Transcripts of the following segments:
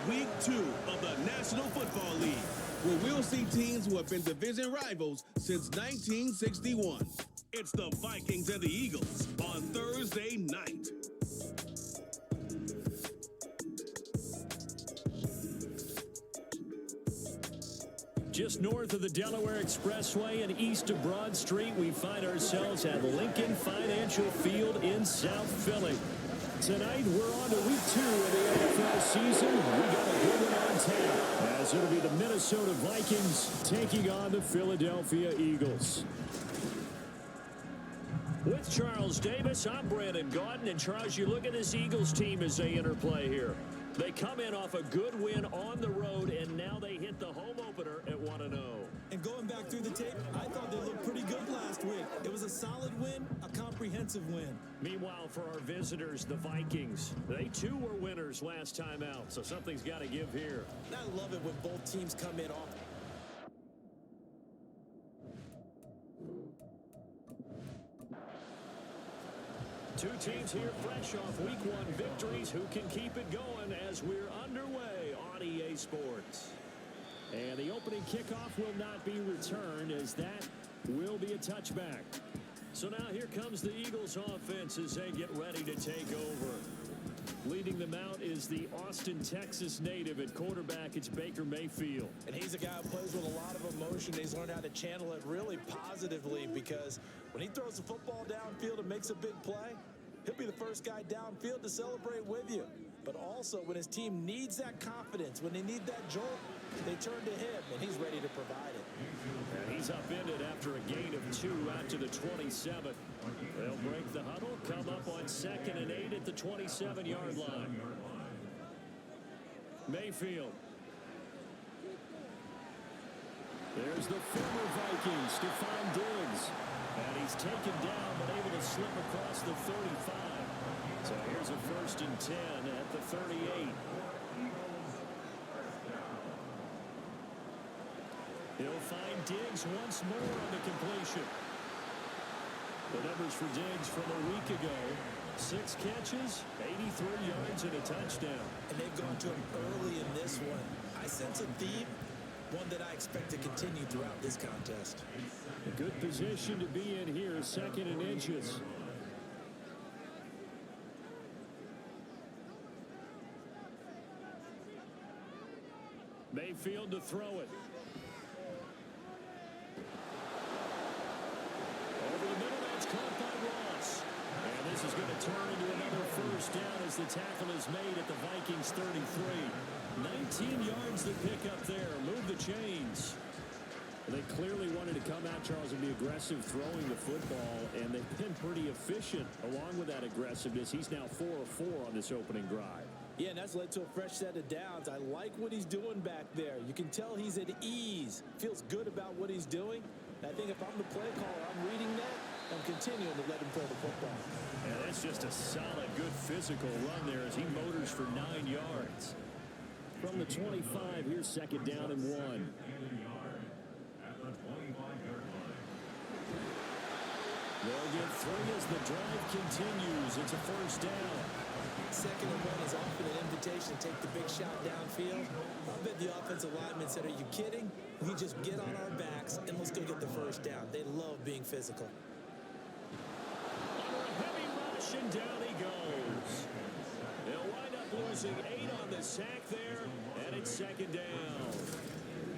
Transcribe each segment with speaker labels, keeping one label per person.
Speaker 1: Week 2 of the National Football League, where we'll see teams who have been division rivals since 1961. It's the Vikings and the Eagles on Thursday night.
Speaker 2: Just north of the Delaware Expressway and east of Broad Street, we find ourselves at Lincoln Financial Field in South Philly. Tonight, we're on to week 2 of the NFL season. We got a good one on tap, as it'll be the Minnesota Vikings taking on the Philadelphia Eagles. With Charles Davis, I'm Brandon Gaudin. And Charles, you look at this Eagles team as they interplay here. They come in off a good win on the road, and now they hit the home opener at 1-0.
Speaker 3: And going back through the tape, I thought they looked pretty good last week. It was a solid win, a comprehensive win.
Speaker 2: Meanwhile, for our visitors, the Vikings, they too were winners last time out, so something's got to give here.
Speaker 3: I love it when both teams come in off.
Speaker 2: Two teams here fresh off week 1 victories who can keep it going as we're underway on EA Sports. And the opening kickoff will not be returned, as that will be a touchback. So now here comes the Eagles offense as they get ready to take over. Leading them out is the Austin, Texas native. At quarterback, it's Baker Mayfield.
Speaker 3: And he's a guy who plays with a lot of emotion. He's learned how to channel it really positively, because when he throws the football downfield and makes a big play, he'll be the first guy downfield to celebrate with you. But also, when his team needs that confidence, when they need that jolt, they turn to him, and he's ready to provide it.
Speaker 2: And he's upended after a gain of 2 out to the 27. They'll break the huddle, come up on 2nd and 8 at the 27-yard line. Mayfield. There's the former Vikings, Stephon Diggs. And he's taken down, but able to slip across the 35. So here's a 1st and 10 at the 38. He'll find Diggs once more on the completion. The numbers for Diggs from a week ago: 6 catches, 83 yards, and a touchdown.
Speaker 3: And they've gone to him early in this one. I sense a theme, one that I expect to continue throughout this contest.
Speaker 2: A good position to be in here, 2nd and inches. Mayfield to throw it. Over the middle, that's caught by Ross. And this is going to turn into another 1st down as the tackle is made at the Vikings 33. 19 yards to pick up there. Move the chains. They clearly wanted to come out, Charles, and be aggressive throwing the football, and they've been pretty efficient along with that aggressiveness. He's now 4 of 4 on this opening drive.
Speaker 3: Yeah, and that's led to a fresh set of downs. I like what he's doing back there. You can tell he's at ease. Feels good about what he's doing. And I think if I'm the play caller, I'm reading that. I'm continuing to let him throw the football.
Speaker 2: And that's just a solid, good physical run there as he motors for 9 yards. From the 25, here's 2nd down and 1. They'll get 3 as the drive continues. It's a 1st down.
Speaker 3: 2nd and 1 is often an invitation to take the big shot downfield. I bet the offensive lineman said, "Are you kidding? We just get on our backs and let's go get the 1st down." They love being physical.
Speaker 2: Under a heavy rush, and down he goes. They'll wind up losing 8 on the sack there, and it's 2nd down.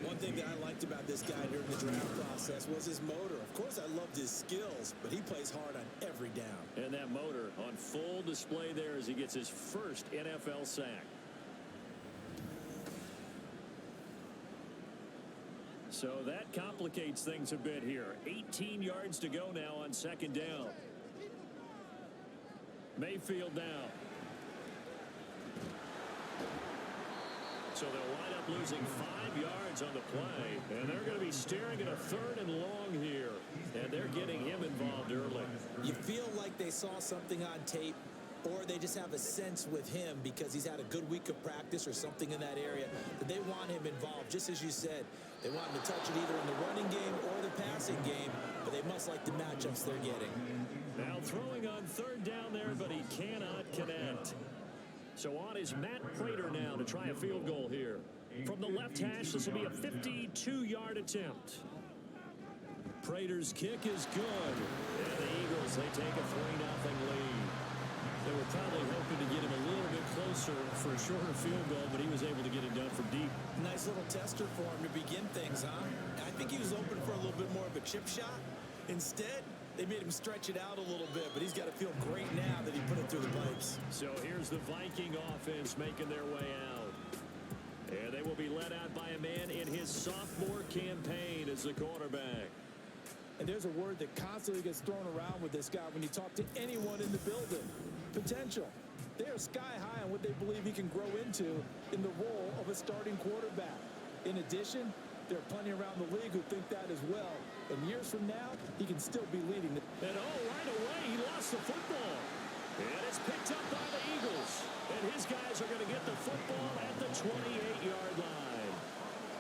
Speaker 3: One thing that I liked about this guy during the draft process was his motor. Of course, I loved his skills, but he plays hard on every down.
Speaker 2: And that motor on full display there as he gets his 1st NFL sack. So that complicates things a bit here. 18 yards to go now on 2nd down. Mayfield now. So they'll wind up losing 5 yards on the play. And they're going to be staring at a 3rd and long here. And they're getting him involved early.
Speaker 3: You feel like they saw something on tape, or they just have a sense with him because he's had a good week of practice or something in that area that they want him involved. Just as you said, they want him to touch it either in the running game or the passing game, but they must like the matchups they're getting.
Speaker 2: Now throwing on 3rd down there, but he cannot connect. So on is Matt Prater now to try a field goal here. From the left hash, this will be a 52-yard attempt. Prater's kick is good. And the Eagles, they take a 3-0 lead. They were probably hoping to get him a little bit closer for a shorter field goal, but he was able to get it done from deep.
Speaker 3: Nice little tester for him to begin things, huh? I think he was open for a little bit more of a chip shot. Instead, they made him stretch it out a little bit, but he's got to feel great now that he put it through the pipes.
Speaker 2: So here's the Viking offense making their way out. And they will be led out by a man in his sophomore campaign as the quarterback.
Speaker 3: And there's a word that constantly gets thrown around with this guy when you talk to anyone in the building. Potential. They are sky high on what they believe he can grow into in the role of a starting quarterback. In addition, there are plenty around the league who think that as well. And years from now, he can still be leading.
Speaker 2: And right away, he lost the football. And it's picked up by the Eagles. And his guys are going to get the football at the 28-yard line.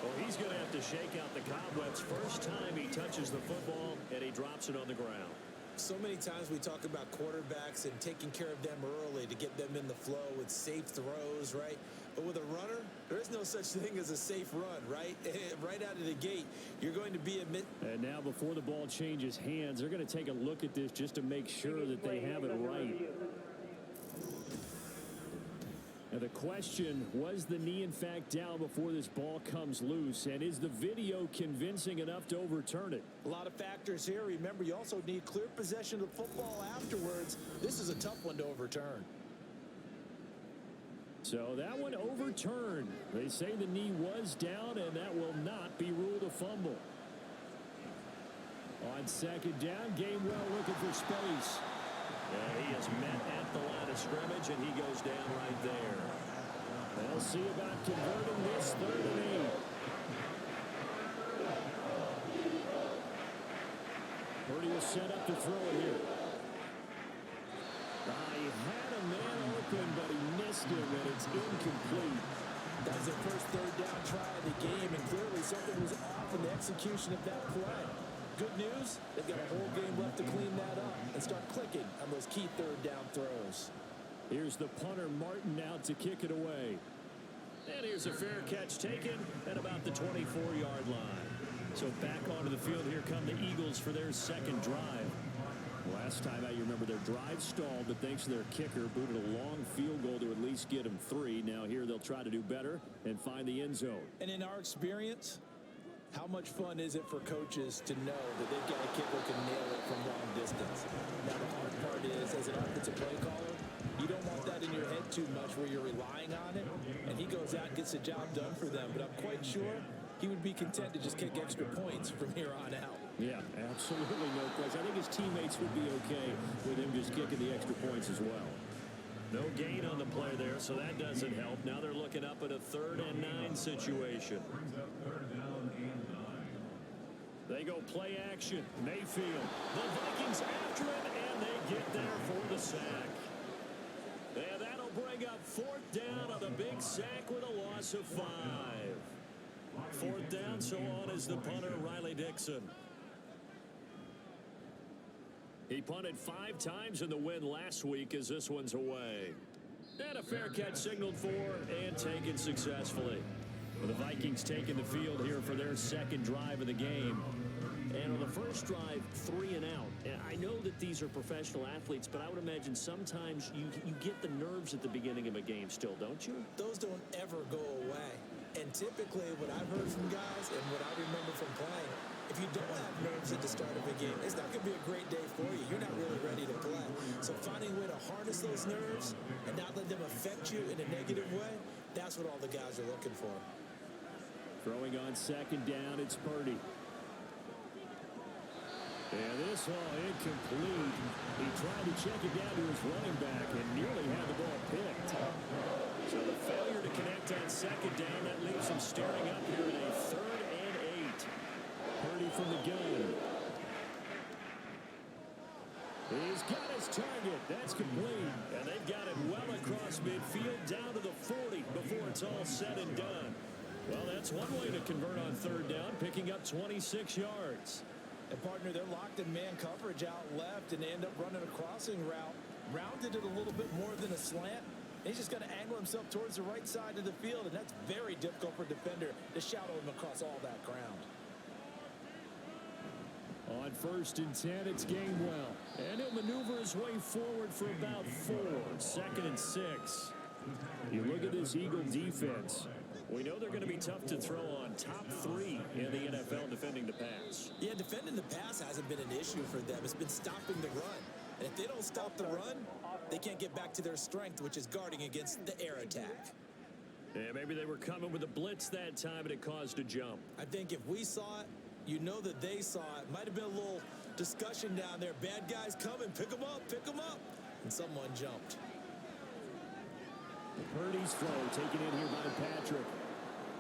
Speaker 2: Well, he's going to have to shake out the cobwebs first time he touches the football, and he drops it on the ground.
Speaker 3: So many times we talk about quarterbacks and taking care of them early to get them in the flow with safe throws, right? But with a runner, there is no such thing as a safe run, right? Right out of the gate, you're going to be
Speaker 2: And now before the ball changes hands, they're going to take a look at this just to make sure that they have it right. Now the question, was the knee in fact down before this ball comes loose? And is the video convincing enough to overturn it?
Speaker 3: A lot of factors here. Remember, you also need clear possession of the football afterwards. This is a tough one to overturn.
Speaker 2: So that one overturned. They say the knee was down, and that will not be ruled a fumble. On second down, Gainwell looking for space. And he is met at the line of scrimmage, and he goes down right there. They'll see about converting this 3rd and 8. Purdy will set up to throw it here. He had a man open, but he missed him, and it's incomplete.
Speaker 3: That was the first 3rd down try of the game, and clearly something was off in the execution of that play. Good news, they've got a whole game left to clean that up and start clicking on those key 3rd down throws.
Speaker 2: Here's the punter, Martin, out to kick it away. And here's a fair catch taken at about the 24-yard line. So back onto the field, here come the Eagles for their 2nd drive. Last time out, you remember their drive stalled, but thanks to their kicker, booted a long field goal to at least get them 3. Now here they'll try to do better and find the end zone.
Speaker 3: And in our experience, how much fun is it for coaches to know that they've got a kicker who can nail it from long distance? Now, the hard part is, as an offensive play caller, you don't want that in your head too much where you're relying on it, and he goes out and gets the job done for them. But I'm quite sure he would be content to just kick extra points from here on out.
Speaker 2: Yeah, absolutely no question. I think his teammates would be okay with him just kicking the extra points as well. No gain on the play there, so that doesn't help. Now they're looking up at a 3rd and 9 situation. They go play action. Mayfield. The Vikings after him, and they get there for the sack. And that'll bring up 4th down on the big sack with a loss of 5. 4th down, so on is the punter, Riley Dixon. He punted 5 times in the win last week as this one's away. And a fair catch signaled for and taken successfully. The Vikings taking the field here for their 2nd drive of the game. And on the first drive, 3 and out. And I know that these are professional athletes, but I would imagine sometimes you get the nerves at the beginning of a game still, don't you?
Speaker 3: Those don't ever go away. And typically what I've heard from guys and what I remember from playing, if you don't have nerves at the start of a game, it's not going to be a great day for you. You're not really ready to play. So finding a way to harness those nerves and not let them affect you in a negative way, that's what all the guys are looking for.
Speaker 2: Throwing on 2nd down, it's Purdy. And this all incomplete. He tried to check it down to his running back and nearly had the ball picked. So the failure to connect on 2nd down, that leaves him staring up here in a 3rd and 8. Purdy from the gun. He's got his target. That's complete. And they've got it well across midfield down to the 40 before it's all said and done. Well, that's one way to convert on 3rd down, picking up 26 yards.
Speaker 3: And, partner, they're locked in man coverage out left, and they end up running a crossing route. Rounded it a little bit more than a slant, He's just going to angle himself towards the right side of the field, and that's very difficult for a defender to shadow him across all that ground.
Speaker 2: On 1st and 10, it's Gainwell. And he'll maneuver his way forward for about 4. 2nd and 6. You look at this Eagle defense. We know they're going to be tough to throw on. Top 3 in the NFL defending the pass.
Speaker 3: Yeah, defending the pass hasn't been an issue for them. It's been stopping the run. And if they don't stop the run, they can't get back to their strength, which is guarding against the air attack.
Speaker 2: Yeah, maybe they were coming with a blitz that time and it caused a jump.
Speaker 3: I think if we saw it, you know that they saw it. Might have been a little discussion down there. Bad guys coming. Pick them up. Pick them up. And someone jumped.
Speaker 2: Purdy's throw taken in here by Patrick.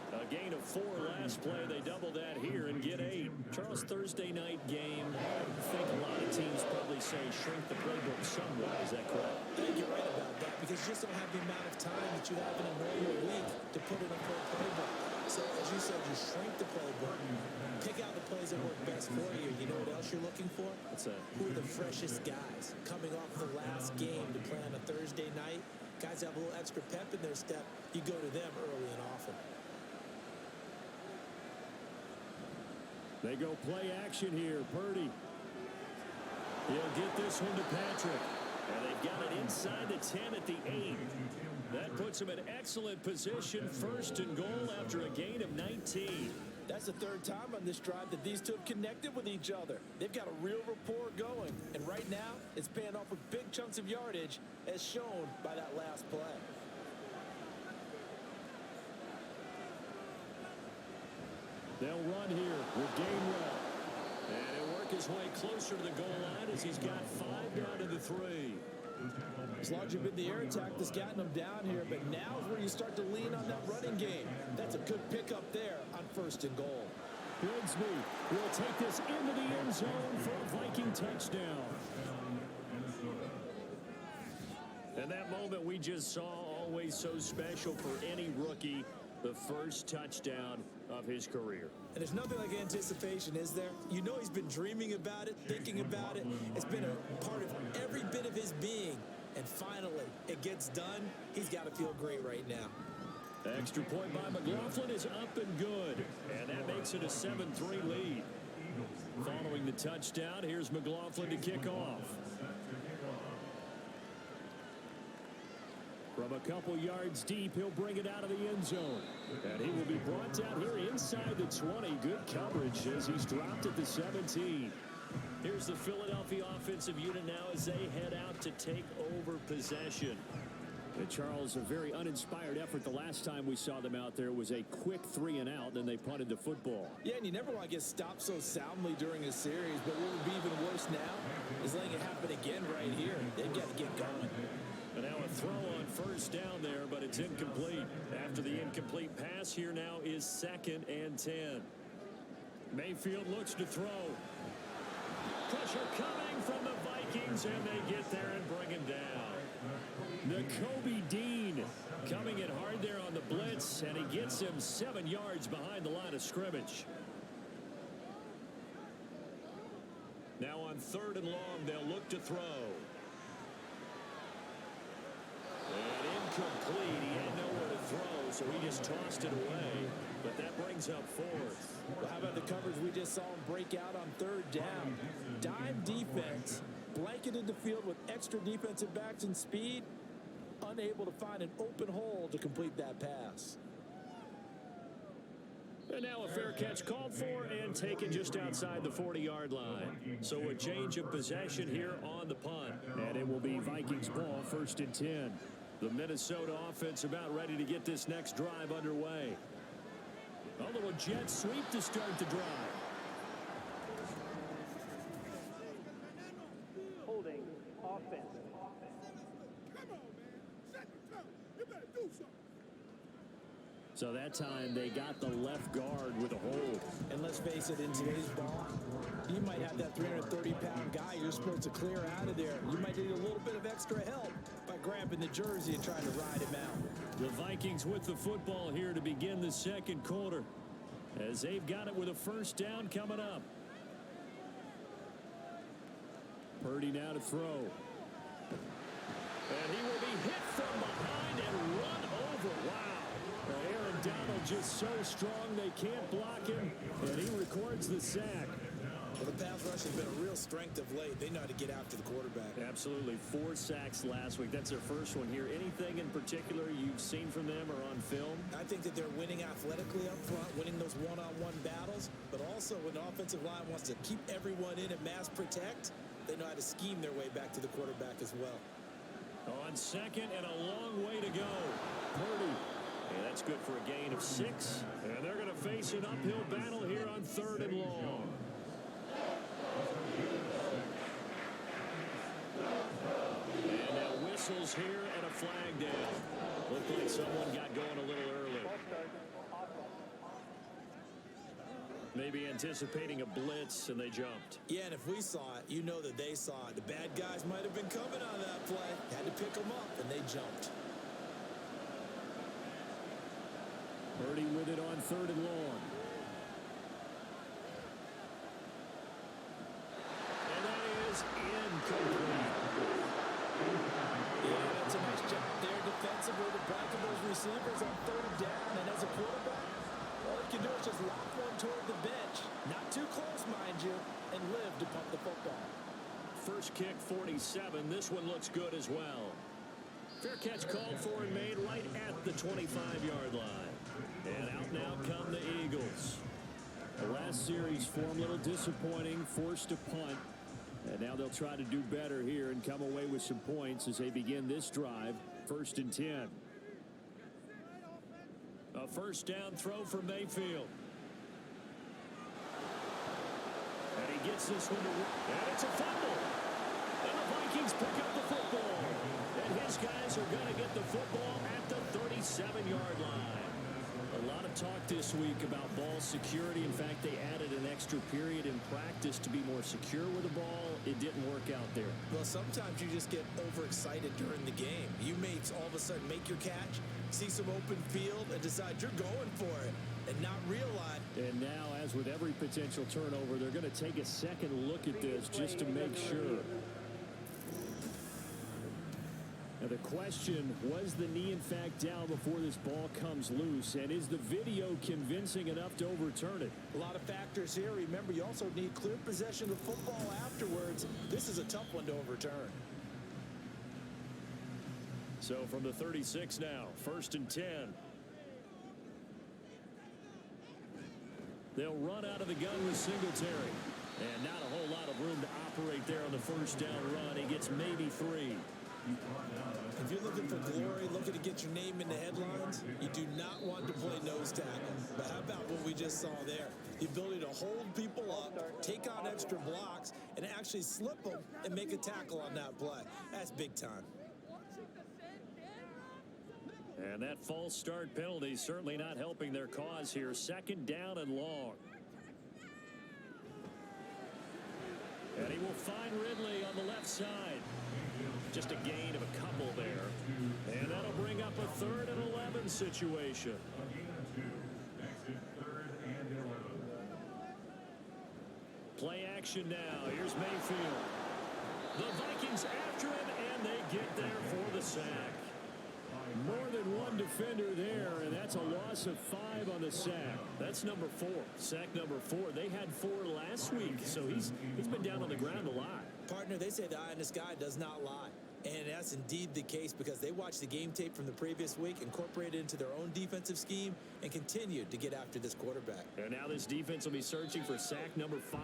Speaker 2: A gain of 4 last play. They double that here and get 8. Charles, Thursday night game. I think a lot of teams probably say shrink the playbook somewhat. Is that correct?
Speaker 3: I think you're right about that because you just don't have the amount of time that you have in a normal week to put in a full playbook. So, as you said, you shrink the playbook. Pick out the plays that work best for you. You know what else you're looking for?
Speaker 2: What's that?
Speaker 3: Who are the freshest guys coming off the last game to play on a Thursday night? Guys have a little extra pep in their step. You go to them early and often.
Speaker 2: They go play action here. Purdy. He'll get this one to Patrick. And they've got it inside the 10 at the 8. That puts him in excellent position. 1st and goal after a gain of 19.
Speaker 3: That's the 3rd time on this drive that these two have connected with each other. They've got a real rapport going. And right now, it's paying off with big chunks of yardage, as shown by that last play.
Speaker 2: They'll run here with Gainwell. And he'll work his way closer to the goal line as he's got 5 down to the 3.
Speaker 3: It's largely been the air attack that's gotten them down here, but now is where you start to lean on that running game. That's a good pickup there on 1st and goal.
Speaker 2: Bigsby will take this into the end zone for a Viking touchdown. And that moment we just saw, always so special for any rookie, the first touchdown of his career.
Speaker 3: And there's nothing like anticipation, is there? You know he's been dreaming about it, thinking about it. It's been a part of every bit of his being. And finally, it gets done. He's got to feel great right now.
Speaker 2: Extra point by McLaughlin is up and good. And that makes it a 7-3 lead. Following the touchdown, here's McLaughlin to kick off. From a couple yards deep, he'll bring it out of the end zone. And he will be brought down here inside the 20. Good coverage as he's dropped at the 17. Here's the Philadelphia offensive unit now as they head out to take over possession. And Charles, a very uninspired effort the last time we saw them out there was a quick 3 and out, then they punted the football.
Speaker 3: Yeah, and you never want to get stopped so soundly during a series, but what would be even worse now is letting it happen again right here. They've got to get going.
Speaker 2: And now a throw on 1st down there, but it's incomplete. After the incomplete pass, here now is 2nd and 10. Mayfield looks to throw. Pressure coming from the Vikings, and they get there and bring him down. Nakobe Dean coming in hard there on the blitz, and he gets him 7 yards behind the line of scrimmage. Now on 3rd and long, they'll look to throw. And incomplete. He had nowhere to throw, so he just tossed it away. But that brings up 4th.
Speaker 3: Well, how about the coverage we just saw him break out on 3rd down? Dime defense, blanketed the field with extra defensive backs and speed, unable to find an open hole to complete that pass.
Speaker 2: And now a fair catch called for and taken just outside the 40-yard line. So a change of possession here on the punt. And it will be Vikings ball, 1st and 10. The Minnesota offense about ready to get this next drive underway. A little jet sweep to start the drive.
Speaker 4: Holding offense.
Speaker 2: So that time they got the left guard with a hold.
Speaker 3: And let's face it, in today's ball, you might have that 330-pound guy you're supposed to clear out of there. You might need a little bit of extra help by grabbing the jersey and trying to ride him out.
Speaker 2: The Vikings with the football here to begin the 2nd quarter, as they've got it with a 1st down coming up. Purdy now to throw. And he will be hit from behind, just so strong they can't block him, and he records the sack.
Speaker 3: Well, the pass rush has been a real strength of late. They know how to get after the quarterback.
Speaker 2: Absolutely. 4 sacks last week. That's their first one here. Anything in particular you've seen from them or on film?
Speaker 3: I think that they're winning athletically up front, winning those one-on-one battles, but also when the offensive line wants to keep everyone in and mass protect, they know how to scheme their way back to the quarterback as well.
Speaker 2: On second and a long way to go. Purdy. And that's good for a gain of 6. And they're going to face an uphill battle here on 3rd and long. And now whistles here and a flag down. Looked like someone got going a little early. Maybe anticipating a blitz, and they jumped.
Speaker 3: Yeah, and if we saw it, you know that they saw it. The bad guys might have been coming on that play. Had to pick them up, and they jumped.
Speaker 2: Purdy with it on 3rd and long. And that is incomplete.
Speaker 3: Yeah, that's a nice job there defensively to bracket those receivers on 3rd down. And as a quarterback, all you can do is just lock one toward the bench. Not too close, mind you, and live to pump the football.
Speaker 2: First kick, 47. This one looks good as well. Fair catch called for and made right at the 25-yard line. And out now come the Eagles. The last series form a little disappointing, forced a punt. And now they'll try to do better here and come away with some points as they begin this drive. 1st and 10. A first down throw for Mayfield. And he gets this one to work. And it's a fumble. And the Vikings pick up the football. And his guys are going to get the football at the 37-yard line. A lot of talk this week about ball security. In fact, they added an extra period in practice to be more secure with the ball. It didn't work out there.
Speaker 3: Well, sometimes you just get overexcited during the game. You may all of a sudden make your catch, see some open field, and decide you're going for it, and not realize.
Speaker 2: And now, as with every potential turnover, they're going to take a second look at this just to make sure. Now the question, was the knee in fact down before this ball comes loose? And is the video convincing enough to overturn it?
Speaker 3: A lot of factors here. Remember, you also need clear possession of the football afterwards. This is a tough one to overturn.
Speaker 2: So from the 36 now, 1st and 10. They'll run out of the gun with Singletary. And not a whole lot of room to operate there on the first down run. He gets maybe 3.
Speaker 3: If you're looking for glory, looking to get your name in the headlines, you do not want to play nose tackle. But how about what we just saw there? The ability to hold people up, take on extra blocks, and actually slip them and make a tackle on that play. That's big time.
Speaker 2: And that false start penalty certainly not helping their cause here. 2nd down and long. And he will find Ridley on the left side. Just a gain of a couple there. And that'll bring up a 3rd and 11 situation. Play action now. Here's Mayfield. The Vikings after him, and they get there for the sack. More than one defender there, and that's a loss of 5 on the sack. That's number 4. Sack number 4. They had 4 last week, so he's been down on the ground a lot.
Speaker 3: Partner, they say the eye in the sky does not lie. And that's indeed the case because they watched the game tape from the previous week, incorporated it into their own defensive scheme, and continued to get after this quarterback.
Speaker 2: And now this defense will be searching for sack number 5.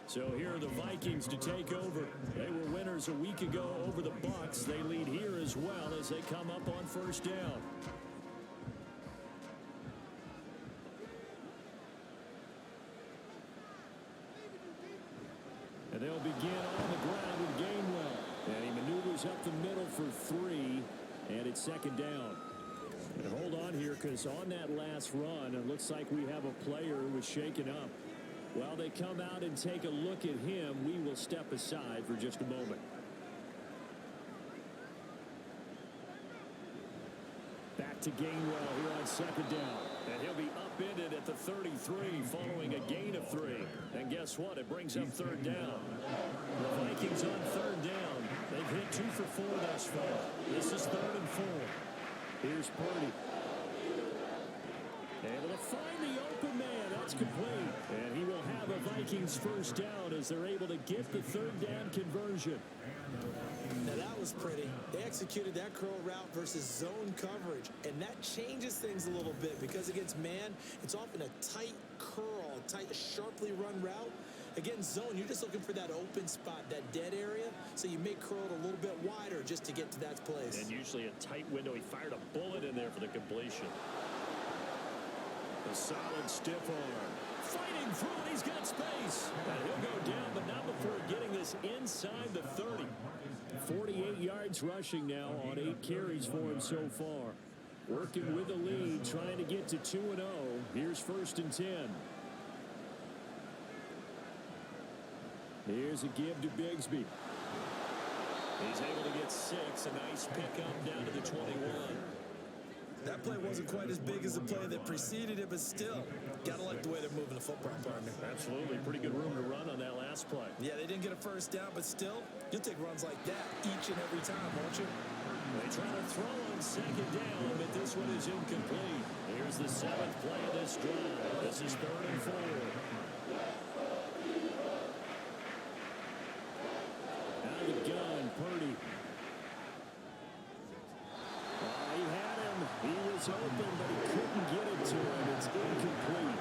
Speaker 2: So here are the Vikings to take over. They were winners a week ago over the Bucs. They lead here as well as they come up on first down. And they'll begin on the ground with Gainwell. And he maneuvers up the middle for 3. And it's 2nd down. And hold on here because on that last run, it looks like we have a player who was shaken up. While they come out and take a look at him, we will step aside for just a moment. Back to Gainwell here on 2nd down. And he'll be upended at the 33 following a gain of 3. And guess what? It brings up 3rd down. The Vikings on 3rd down. They've hit 2 for 4 thus far. This is 3rd and 4. Here's Purdy. Able to find the open man. That's complete. And he will have a Vikings first down as they're able to get the third down conversion.
Speaker 3: Now that was pretty. They executed that curl route versus zone coverage, and that changes things a little bit because against man, it's often a tight curl, tight, sharply run route. Against zone, you're just looking for that open spot, that dead area, so you may curl it a little bit wider just to get to that place.
Speaker 2: And usually a tight window. He fired a bullet in there for the completion. A solid stiff arm. Fighting through it. He's got space. And he'll go down, but not before getting this inside the 30. 48 yards rushing now on 8 carries for him so far. Working with the lead, trying to get to 2-0. Here's 1st and 10. Here's a give to Bigsby. He's able to get 6. A nice pickup down to the 21.
Speaker 3: That play wasn't quite as big as the play that preceded it, but still, gotta like the way they're moving the football, partner.
Speaker 2: Absolutely. Pretty good room to run on that last play.
Speaker 3: Yeah, they didn't get a first down, but still, you'll take runs like that each and every time, won't you?
Speaker 2: They try to throw on 2nd down, but this one is incomplete. Here's the 7th play of this drive. This is 3rd and 4. Out of the gun, Purdy. He had him. He was open, but he couldn't get it to him. It's incomplete.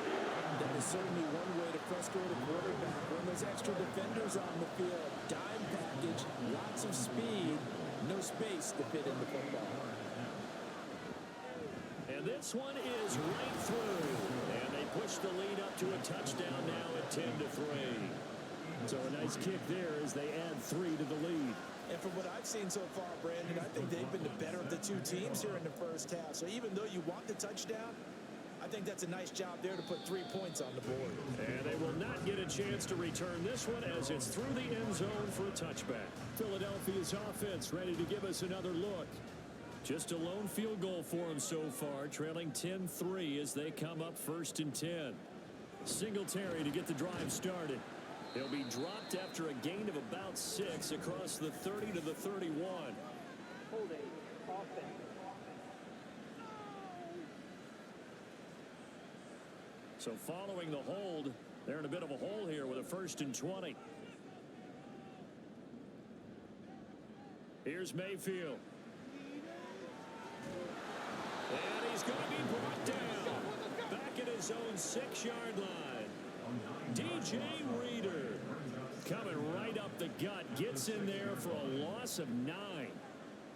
Speaker 3: That is certainly one way to frustrate a quarterback when there's extra defenders on the field. Dime package, lots of speed, no space to fit in the football.
Speaker 2: And this one is right through. And they push the lead up to a touchdown now at 10-3. So a nice kick there as they add 3 to the lead.
Speaker 3: And from what I've seen so far, Brandon, I think they've been the better of the two teams here in the first half. So even though you want the touchdown, I think that's a nice job there to put 3 points on the board.
Speaker 2: And they will not get a chance to return this one as it's through the end zone for a touchback. Philadelphia's offense ready to give us another look. Just a lone field goal for them so far, trailing 10-3 as they come up 1st and 10. Singletary to get the drive started. He'll be dropped after a gain of about 6 across the 30 to the 31.
Speaker 4: Holding offense.
Speaker 2: So following the hold, they're in a bit of a hole here with a 1st and 20. Here's Mayfield. And he's going to be brought down. Back at his own 6-yard line. DJ Reader coming right up the gut. Gets in there for a loss of 9.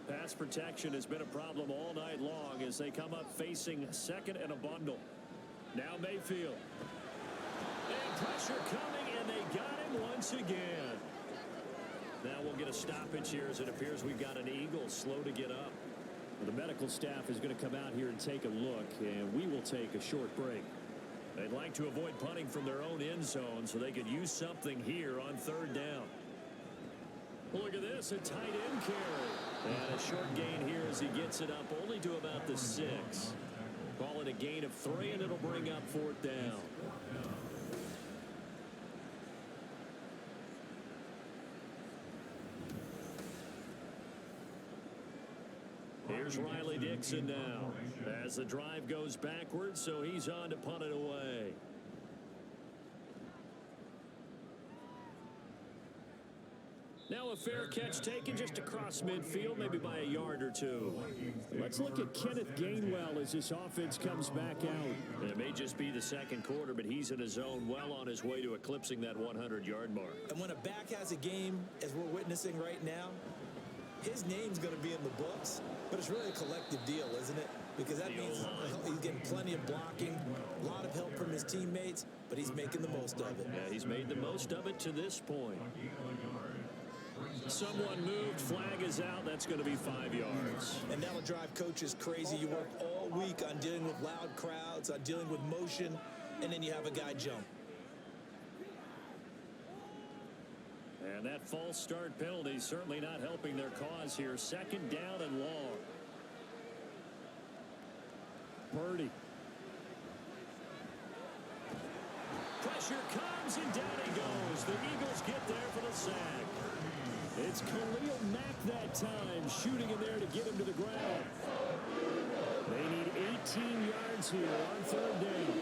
Speaker 2: Pass protection has been a problem all night long as they come up facing 2nd and a bundle. Now Mayfield. And pressure coming, and they got him once again. Now we'll get a stoppage here as it appears we've got an Eagle slow to get up. The medical staff is going to come out here and take a look, and we will take a short break. They'd like to avoid punting from their own end zone so they could use something here on 3rd down. Look at this, a tight end carry. And a short gain here as he gets it up only to about the 6. Call it a gain of 3, and it'll bring up 4th down. Here's Riley Dixon now as the drive goes backwards, so he's on to punt it away. Now a fair catch taken just across midfield, maybe by a yard or 2. Let's look at Kenneth Gainwell as this offense comes back out. It may just be the 2nd quarter, but he's in his zone, well on his way to eclipsing that 100-yard mark.
Speaker 3: And when a back has a game, as we're witnessing right now, his name's going to be in the books, but it's really a collective deal, isn't it? Because that means he's getting plenty of blocking, a lot of help from his teammates, but he's making the most of it.
Speaker 2: Yeah, he's made the most of it to this point. Someone moved, flag is out, that's going to be 5 yards.
Speaker 3: And that'll drive coaches crazy. You work all week on dealing with loud crowds, on dealing with motion, and then you have a guy jump.
Speaker 2: And that false start penalty certainly not helping their cause here. 2nd down and long. Purdy. Pressure comes and down he goes. The Eagles get there for the sack. It's Khalil Mack that time, shooting in there to get him to the ground. They need 18 yards chains here on third down.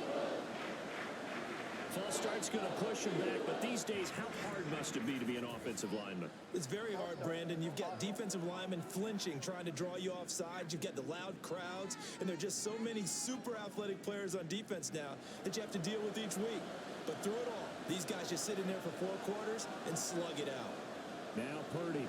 Speaker 2: False start's going to push him back, but these days, how hard must it be to be an offensive lineman?
Speaker 3: It's very hard, Brandon. You've got defensive linemen flinching, trying to draw you off sides. You've got the loud crowds, and there are just so many super athletic players on defense now that you have to deal with each week. But through it all, these guys just sit in there for 4 quarters and slug it out.
Speaker 2: Now Purdy.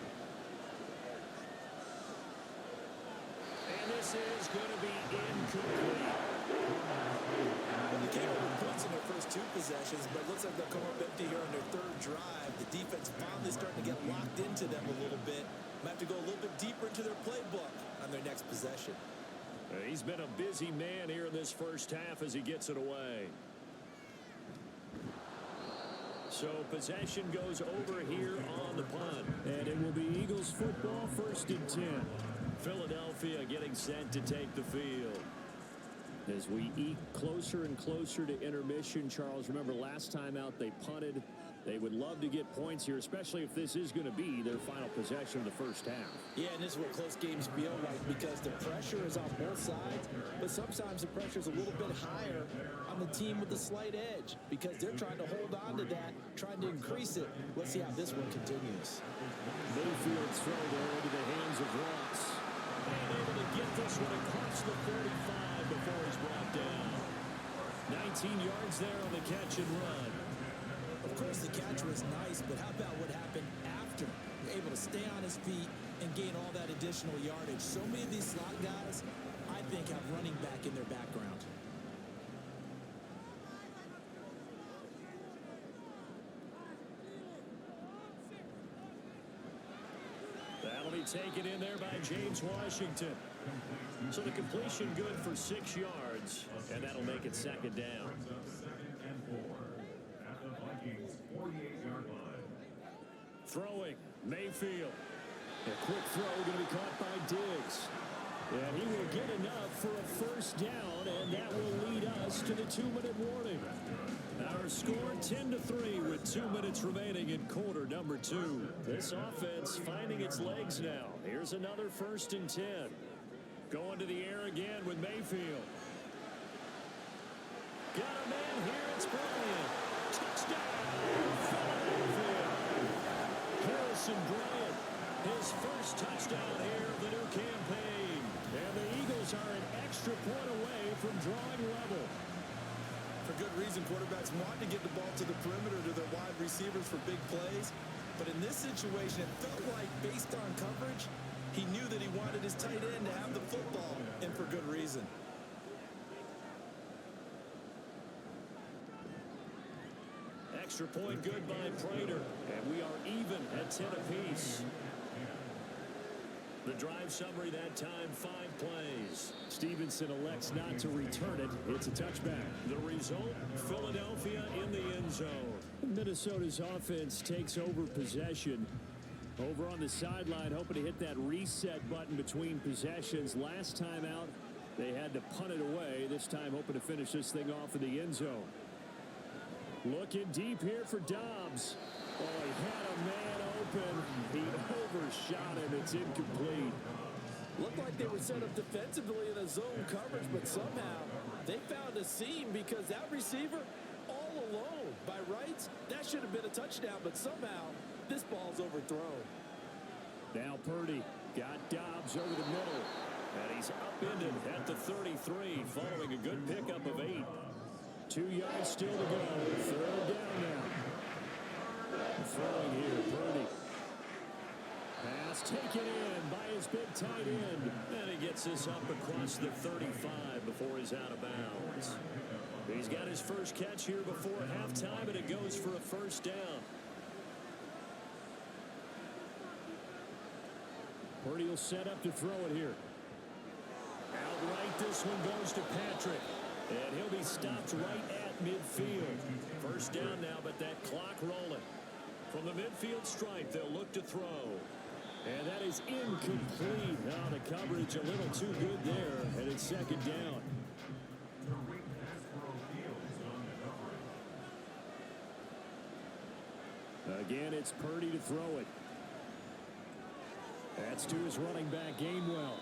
Speaker 2: And this is going to be incomplete.
Speaker 3: Well, they came up with points in their first 2 possessions, but it looks like they'll come up empty here on their 3rd drive. The defense finally starting to get locked into them a little bit. Might have to go a little bit deeper into their playbook on their next possession.
Speaker 2: He's been a busy man here in this first half as he gets it away. So possession goes over here on the punt. And it will be Eagles football, 1st and 10. Philadelphia getting set to take the field. As we eke closer and closer to intermission, Charles, remember last time out they punted. They would love to get points here, especially if this is going to be their final possession of the first half.
Speaker 3: Yeah, and this is what close games feel like because the pressure is on both sides, but sometimes the pressure is a little bit higher on the team with the slight edge because they're trying to hold on to that, trying to increase it. Let's see how this one continues.
Speaker 2: Mayfield's throw there into the hands of Ross. And able to get this one across the 35 before he's brought down. 19 yards there on the catch and run.
Speaker 3: Of course, the catch was nice, but how about what happened after? Able to stay on his feet and gain all that additional yardage. So many of these slot guys, I think, have running back in their background.
Speaker 2: That'll be taken in there by James Washington. So the completion good for 6 yards, and that'll make it 2nd down. Throwing, Mayfield. A quick throw going to be caught by Diggs. And he will get enough for a 1st down, and that will lead us to the 2-minute warning. Our score 10-3 with 2 minutes remaining in quarter number 2. This offense finding its legs now. Here's another 1st and 10. Going to the air again with Mayfield. Got a man here, it's Bryant. Touchdown, Philadelphia. Harrison Bryant, his first touchdown here of the new campaign. And the Eagles are an extra point away from drawing level.
Speaker 3: For good reason, quarterbacks want to get the ball to the perimeter to their wide receivers for big plays. But in this situation, it felt like, based on coverage, he knew that he wanted his tight end to have the football, and for good reason.
Speaker 2: Extra point good by Prater, and we are even at 10 apiece. The drive summary that time, 5 plays. Stevenson elects not to return it. It's a touchback. The result, Philadelphia in the end zone. Minnesota's offense takes over possession. Over on the sideline, hoping to hit that reset button between possessions. Last time out, they had to punt it away. This time, hoping to finish this thing off in the end zone. Looking deep here for Dobbs. Oh, he had a man open. He overshot him. It's incomplete.
Speaker 3: Looked like they were set up defensively in a zone coverage, but somehow they found a seam because that receiver all alone. By rights, that should have been a touchdown, but somehow this ball's overthrown.
Speaker 2: Now Purdy got Dobbs over the middle. And he's upended at the 33 following a good pickup of 8. 2 yards still to go. 3rd down now. Throwing here, Purdy. Pass taken in by his big tight end. And he gets this up across the 35 before he's out of bounds. He's got his first catch here before halftime, and it goes for a 1st down. Purdy will set up to throw it here. Outright, this one goes to Patrick. And he'll be stopped right at midfield. 1st down now, but that clock rolling. From the midfield stripe, they'll look to throw. And that is incomplete. Now the coverage a little too good there, and it's 2nd down. Again, it's Purdy to throw it. That's to his running back, Gainwell.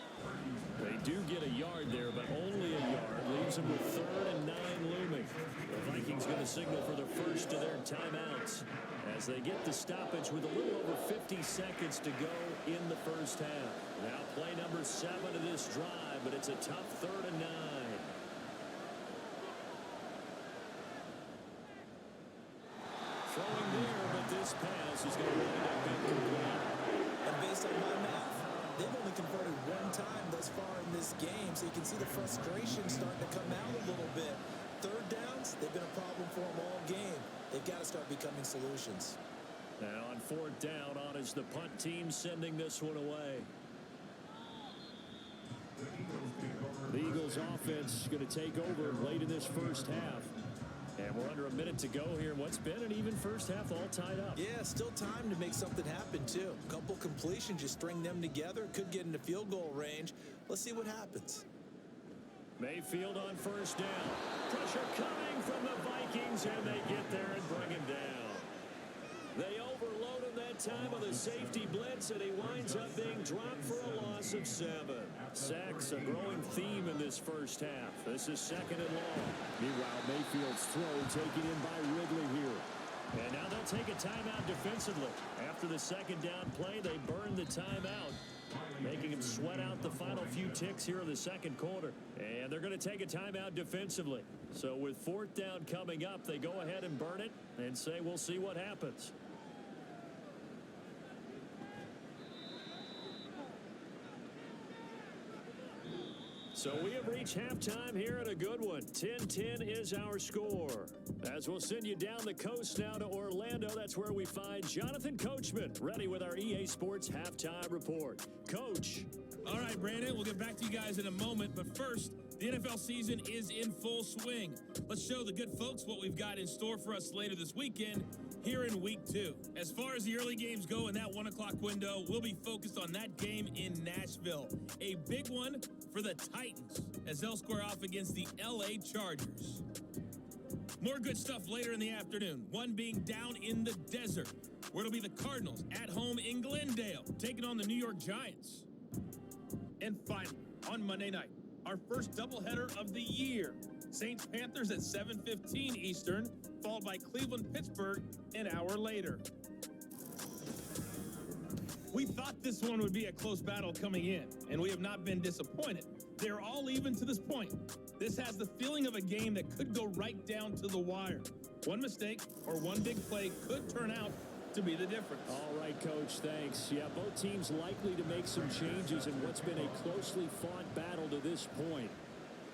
Speaker 2: They do get a yard there, but only a yard, leaving leaves them with 3rd and 9 looming. The Vikings going to signal for the first of their timeouts as they get the stoppage with a little over 50 seconds to go in the first half. Now play number 7 of this drive, but it's a tough 3rd and 9. Throwing there, but this pass is going to wind up incomplete.
Speaker 3: And based on my math, they've only converted 1 time thus far in this game, so you can see the frustration starting to come out a little bit. 3rd downs, they've been a problem for them all game. They've got to start becoming solutions.
Speaker 2: Now on 4th down, on is the punt team sending this one away. The Eagles offense going to take over late in this first half. And we're under a minute to go here. What's been an even first half, all tied up.
Speaker 3: Yeah, still time to make something happen, too. A couple completions, you string them together, could get into field goal range. Let's see what happens.
Speaker 2: Mayfield on 1st down. Pressure coming from the Vikings, and they get there and bring him down. They overload him that time with a safety blitz, and he winds up being dropped for a loss of 7. Sacks, a growing theme in this first half. This is 2nd and long. Meanwhile, Mayfield's throw taken in by Ridley here. And now they'll take a timeout defensively. After the 2nd down play, they burn the timeout, making him sweat out the final few ticks here in the 2nd quarter. And they're going to take a timeout defensively. So with 4th down coming up, they go ahead and burn it and say we'll see what happens. So we have reached halftime here at a good one. 10-10 is our score. As we'll send you down the coast now to Orlando, that's where we find Jonathan Coachman, ready with our EA Sports Halftime Report. Coach.
Speaker 5: All right, Brandon, we'll get back to you guys in a moment, but first, the NFL season is in full swing. Let's show the good folks what we've got in store for us later this weekend here in Week 2. As far as the early games go in that 1 o'clock window, we'll be focused on that game in Nashville. A big one for the Titans as they'll square off against the LA Chargers. More good stuff later in the afternoon, one being down in the desert, where it'll be the Cardinals at home in Glendale, taking on the New York Giants. And finally, on Monday night, our first doubleheader of the year. Saints-Panthers at 7:15 Eastern, followed by Cleveland-Pittsburgh an hour later. We thought this one would be a close battle coming in, and we have not been disappointed. They're all even to this point. This has the feeling of a game that could go right down to the wire. One mistake or one big play could turn out to be the difference.
Speaker 2: All right, Coach, thanks. Yeah, both teams likely to make some changes in what's been a closely fought battle to this point.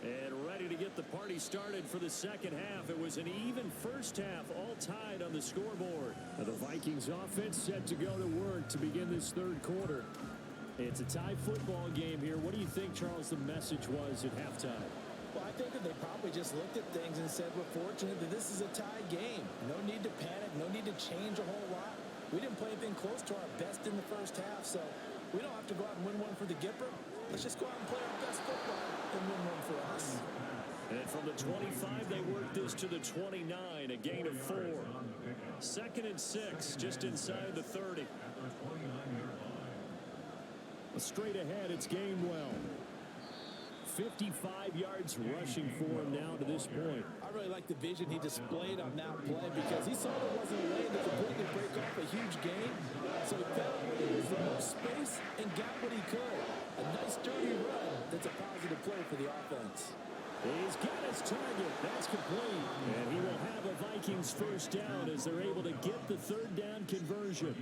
Speaker 2: And ready to get the party started for the second half. It was an even first half, all tied on the scoreboard. Now the Vikings offense set to go to work to begin this third quarter. It's a tie football game here. What do you think, Charles, the message was at halftime?
Speaker 3: Well, I think that they probably just looked at things and said, we're fortunate that this is a tie game. No need to panic, no need to change a whole lot. We didn't play anything close to our best in the first half, so we don't have to go out and win one for the Gipper. Let's just go out and play our best football and win one for us.
Speaker 2: And from the 25, they work this to the 29, a gain of 4. 2nd and 6, just inside the 30. Straight ahead, it's Gainwell. 55 yards rushing for him now to this point.
Speaker 3: I really like the vision he displayed on that play because he saw there wasn't a lane to completely break off a huge gain. So he found where there was the most space and got what he could. A nice dirty run that's a positive play for the offense.
Speaker 2: He's got his target. That's complete. And he will have a Vikings first down as they're able to get the third down conversion.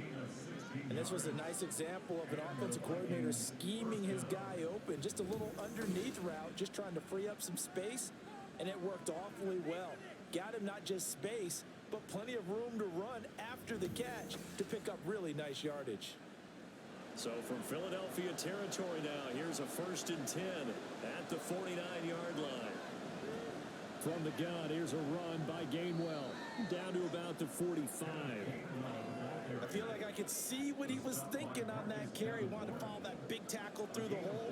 Speaker 3: And this was a nice example of an offensive coordinator scheming his guy open. Just a little underneath route, just trying to free up some space, and it worked awfully well. Got him not just space, but plenty of room to run after the catch to pick up really nice yardage.
Speaker 2: So from Philadelphia territory now, here's a 1st and 10 at the 49-yard line. From the gun, here's a run by Gainwell down to about the 45.
Speaker 3: I feel like I could see what he was thinking on that carry. Wanted to follow that big tackle through the hole.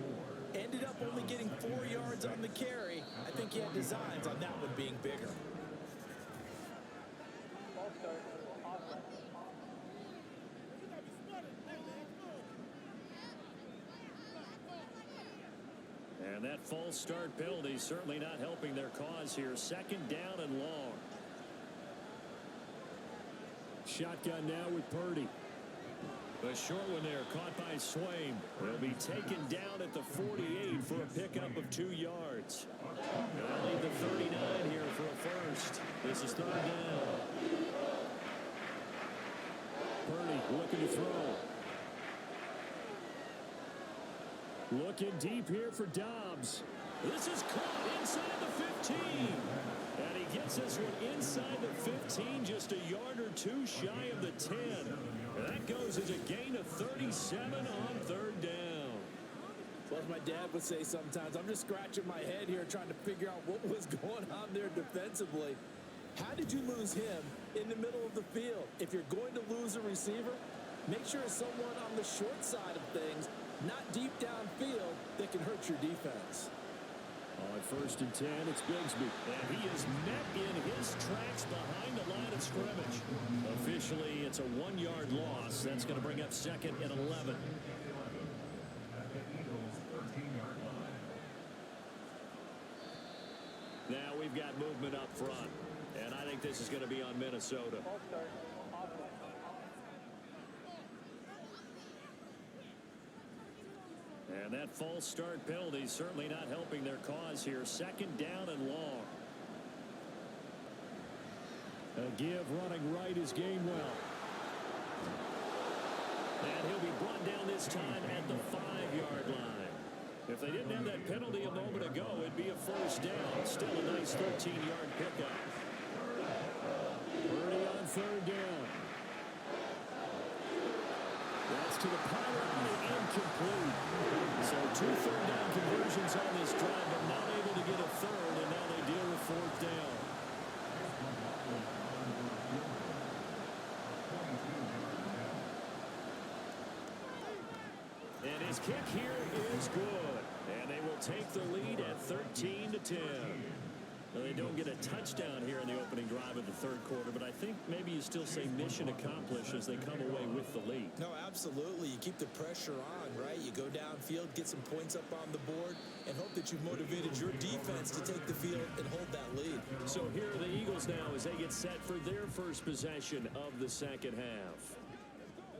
Speaker 3: Ended up only getting 4 yards on the carry. I think he had designs on that one being bigger.
Speaker 4: Ball start. Offense.
Speaker 2: And And that false start penalty certainly not helping their cause here. Second down and long. Shotgun now with Purdy. A short one there, caught by Swain. Will be taken down at the 48 for a pickup of 2 yards. They'll leave the 39 here for a first. This is third down. Purdy looking to throw. Looking deep here for Dobbs. This is caught inside the 15. And he gets this one inside the 15, just a yard or 2 shy of the 10. That goes as a gain of 37 on third down.
Speaker 3: Well, as my dad would say sometimes, I'm just scratching my head here trying to figure out what was going on there defensively. How did you lose him in the middle of the field? If you're going to lose a receiver, make sure it's someone on the short side of things, not deep downfield, that can hurt your defense.
Speaker 2: On first and 10, it's Bigsby. And he is met in his tracks behind the line of scrimmage. Officially, it's a 1-yard loss. That's going to bring up second and 11. Now we've got movement up front. And I think this is going to be on Minnesota. And that false start penalty certainly not helping their cause here. Second down and long. A give running right is Gainwell. And he'll be brought down this time at the 5-yard line. If they didn't have that penalty a moment ago, it'd be a first down. Still a nice 13-yard pickup. Purdy on third down. That's to the pylon and incomplete. So 2 third-down conversions on this drive, but not able to get a third, and now they deal with fourth down. And his kick here is good. And they will take the lead at 13-10. Well, they don't get a touchdown here in the opening drive of the third quarter, but I think maybe you still say mission accomplished as they come away with the lead.
Speaker 3: No, absolutely. You keep the pressure on, right? You go downfield, get some points up on the board, and hope that you've motivated your defense to take the field and hold that lead.
Speaker 2: So here are the Eagles now as they get set for their first possession of the second half.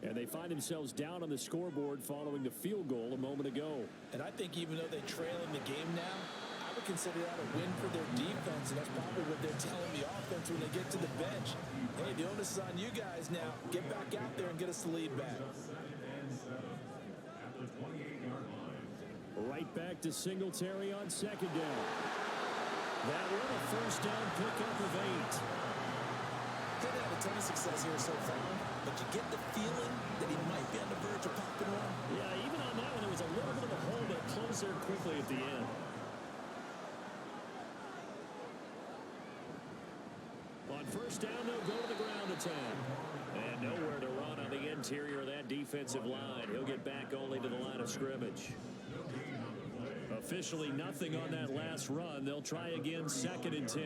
Speaker 2: And they find themselves down on the scoreboard following the field goal a moment ago.
Speaker 3: And I think even though they trail in the game now, I would consider that a win for their defense, and that's probably what they're telling the offense when they get to the bench. Hey, the onus is on you guys now. Get back out there and get us the lead back.
Speaker 2: Right back to Singletary on second down. That one a first down pickup of 8.
Speaker 3: Didn't have a ton of success here so far, but you get the feeling that he might be on the verge of popping one.
Speaker 2: Yeah, even on that one, there was a little bit of a hole that closed there quickly at the end. On first down, they'll go to the ground attack. And nowhere to run on the interior of that defensive line. He'll get back only to the line of scrimmage. Officially nothing on that last run. They'll try again, second and 10.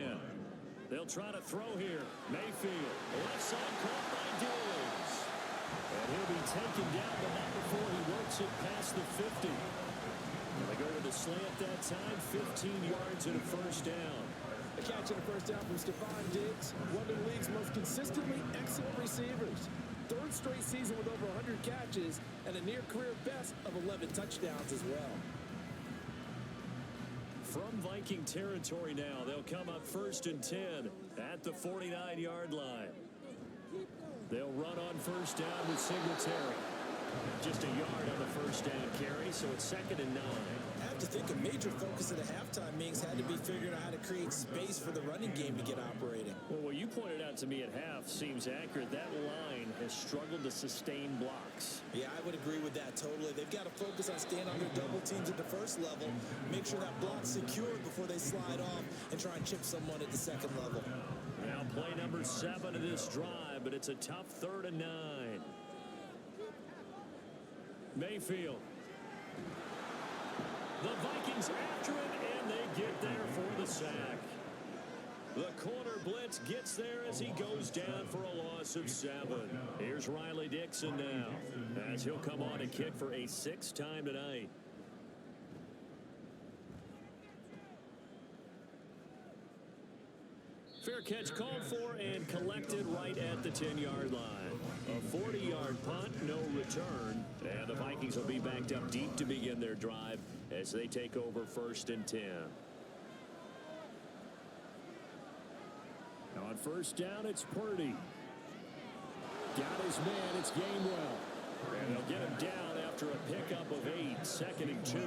Speaker 2: They'll try to throw here. Mayfield, left side caught by Diggs. And he'll be taken down, but not before he works it past the 50. And they go with a slant that time, 15 yards and a first down.
Speaker 3: A catch and a first down from Stephon Diggs, one of the league's most consistently excellent receivers. Third straight season with over 100 catches and a near-career best of 11 touchdowns as well.
Speaker 2: From Viking territory now, they'll come up first and 10 at the 49-yard line. They'll run on first down with Singletary. Just a yard on the first down carry, so it's second and 9.
Speaker 3: I have to think a major focus of the halftime meetings had to be figuring out how to create space for the running game to get operating.
Speaker 2: Well, what you pointed out to me at half seems accurate. That line has struggled to sustain blocks.
Speaker 3: Yeah, I would agree with that totally. They've got to focus on staying under double teams at the first level, make sure that block's secured before they slide off, and try and chip someone at the second level.
Speaker 2: Now play number 7 of this drive, but it's a tough third and 9. Mayfield. The Vikings after him, and they get there for the sack. The corner blitz gets there as he goes down for a loss of 7. Here's Riley Dixon now, as he'll come on and kick for a 6th time tonight. catch called for and collected right at the 10-yard line. A 40-yard punt, no return. And the Vikings will be backed up deep to begin their drive as they take over 1st and 10. On 1st down, it's Purdy. Got his man, it's Gainwell. And they'll get him down after a pickup of 8, 2nd and 2.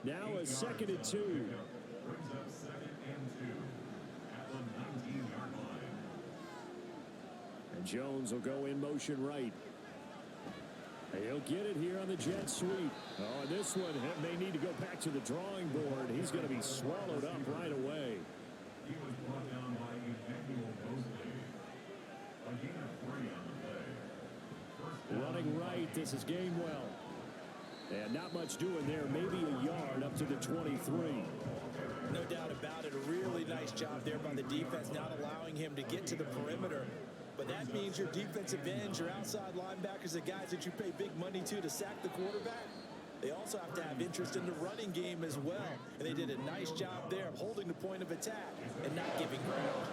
Speaker 2: Now a 2nd and 2. And Jones will go in motion right. He'll get it here on the jet sweep. Oh, and this one may need to go back to the drawing board. He's going to be swallowed up right away.
Speaker 6: He was brought down by
Speaker 2: Running right, this is Gainwell. And not much doing there, maybe a yard up to the 23.
Speaker 3: No doubt about it, a really nice job there by the defense, not allowing him to get to the perimeter. But that means your defensive ends, your outside linebackers, the guys that you pay big money to sack the quarterback, they also have to have interest in the running game as well. And they did a nice job there of holding the point of attack and not giving ground.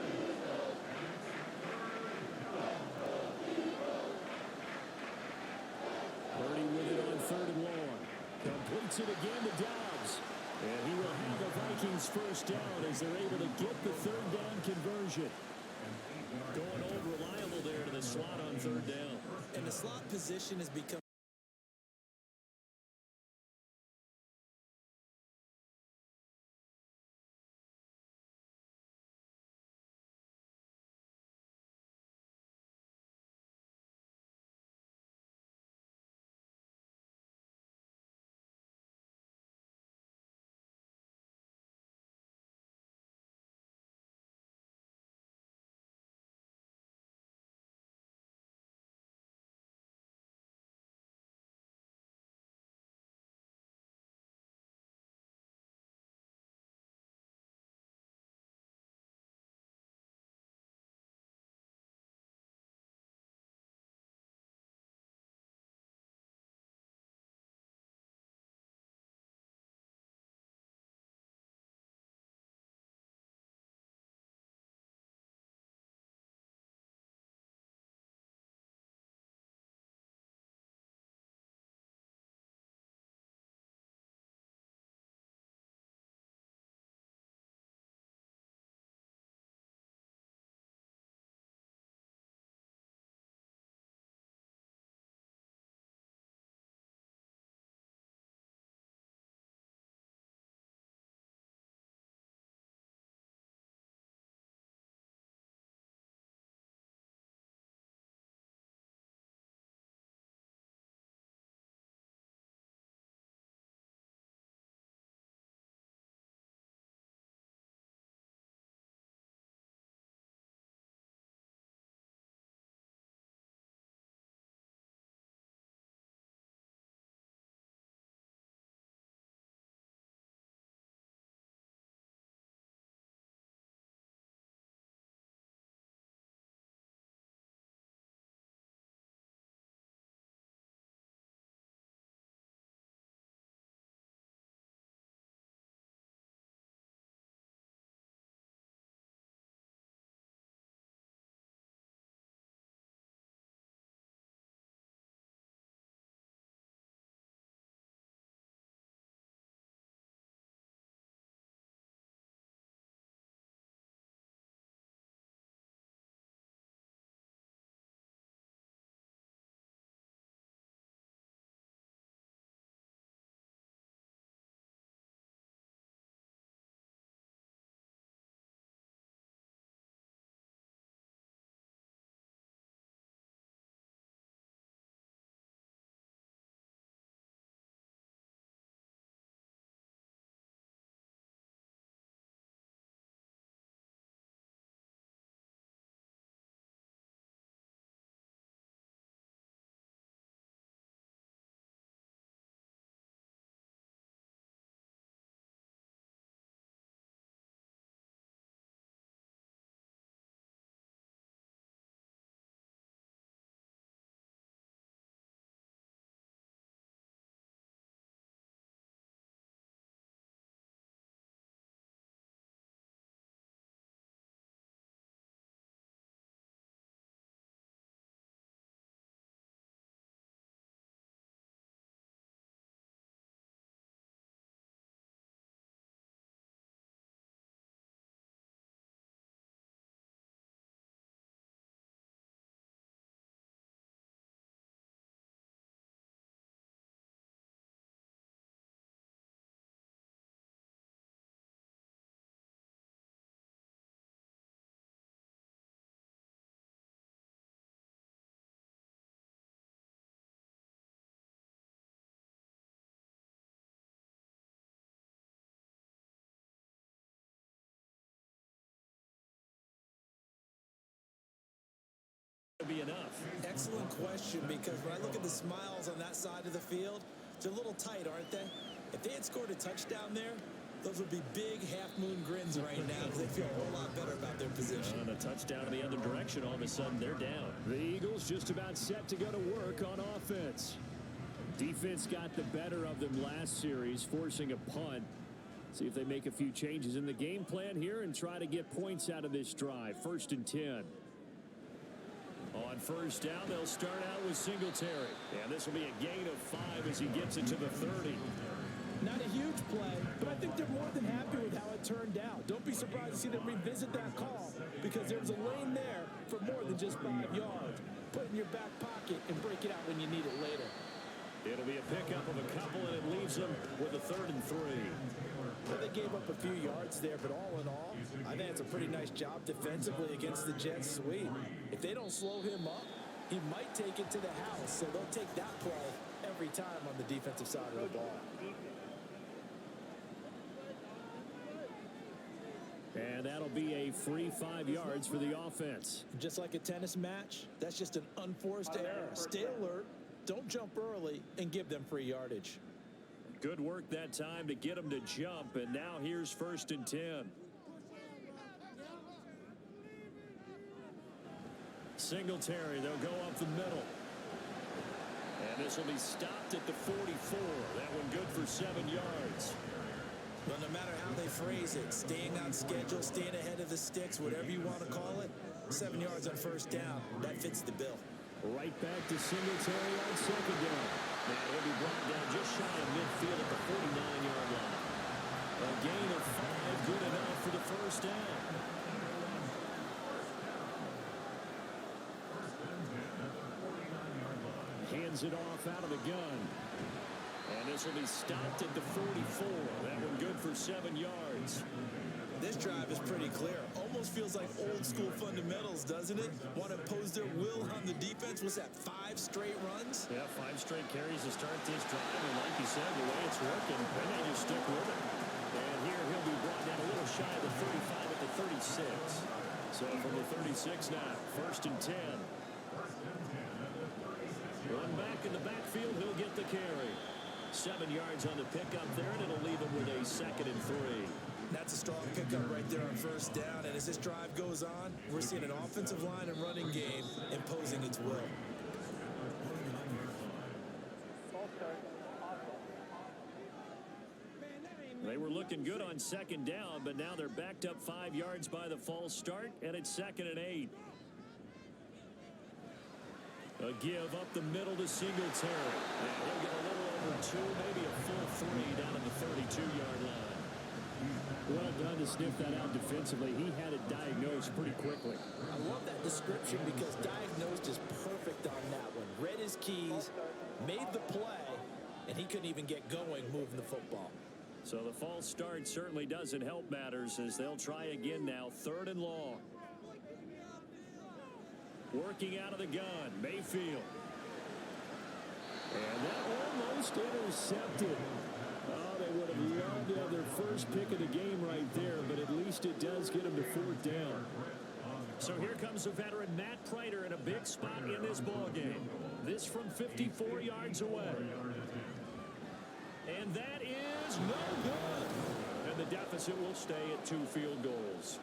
Speaker 2: Purdy with it on 3rd and long. Completes it again to Dobbs. And he will have a Vikings 1st down as they're able to get the 3rd down conversion. Going old reliable there to the slot on 3rd down.
Speaker 3: And the slot position has become excellent question, because when I look at the smiles on that side of the field, they're a little tight, aren't they? If they had scored a touchdown there, those would be big half-moon grins right now, because they feel a whole lot better about their position.
Speaker 2: And a touchdown in the other direction, all of a sudden they're down. The Eagles just about set to go to work on offense. Defense got the better of them last series, forcing a punt. See if they make a few changes in the game plan here and try to get points out of this drive. 1st and 10. On 1st down, they'll start out with Singletary. And this will be a gain of 5 as he gets it to the 30.
Speaker 3: Not a huge play, but I think they're more than happy with how it turned out. Don't be surprised to see them revisit that call, because there's a lane there for more than just 5 yards. Put it in your back pocket and break it out when you need it later.
Speaker 2: It'll be a pickup of a couple, and it leaves them with a 3rd and 3.
Speaker 3: Well, they gave up a few yards there, but all in all, I think it's a pretty nice job defensively against the Jets sweep. If they don't slow him up, he might take it to the house, so they'll take that play every time on the defensive side of the ball.
Speaker 2: And that'll be a free 5 yards for the offense.
Speaker 3: Just like a tennis match, that's just an unforced error. Stay alert, don't jump early, and give them free yardage.
Speaker 2: Good work that time to get them to jump, and now here's 1st and 10. Singletary, they'll go up the middle. And this will be stopped at the 44. That one good for 7 yards.
Speaker 3: But no matter how they phrase it, staying on schedule, staying ahead of the sticks, whatever you want to call it, 7 yards on 1st down, that fits the bill.
Speaker 2: Right back to Singletary on 2nd down. And he'll be brought down just shy of midfield at the 49-yard line. A gain of 5, good enough for the 1st down. Hands it off out of the gun. And this will be stopped at the 44. That one good for 7 yards.
Speaker 3: This drive is pretty clear. Almost feels like old school fundamentals, doesn't it? Want to impose their will on the defense. Was that 5 straight runs?
Speaker 2: Yeah, 5 straight carries to start this drive. And like you said, the way it's working, and they just stick with it. And here he'll be brought down a little shy of the 35 at the 36. So from the 36 now, 1st and 10. One back in the backfield, he'll get the carry. 7 yards on the pickup there, and it'll leave him with a 2nd and 3.
Speaker 3: That's a strong pickup right there on 1st down. And as this drive goes on, we're seeing an offensive line and running game imposing its will.
Speaker 2: They were looking good on 2nd down, but now they're backed up 5 yards by the false start, and it's 2nd and 8. A give up the middle to Singletary. And he'll get a little over 2, maybe a full 3 down at the 32-yard line. Well done to sniff that out defensively. He had it diagnosed pretty quickly.
Speaker 3: I love that description, because diagnosed is perfect on that one. Read his keys, made the play, and he couldn't even get going moving the football.
Speaker 2: So the false start certainly doesn't help matters, as they'll try again now. 3rd and long. Working out of the gun, Mayfield. And that almost intercepted. Oh, they would have loved to have their first pick of the game right there, but at least it does get them to 4th down. So here comes the veteran Matt Prater in a big spot in this ballgame. This from 54 yards away. And that is no good. And the deficit will stay at 2 field goals.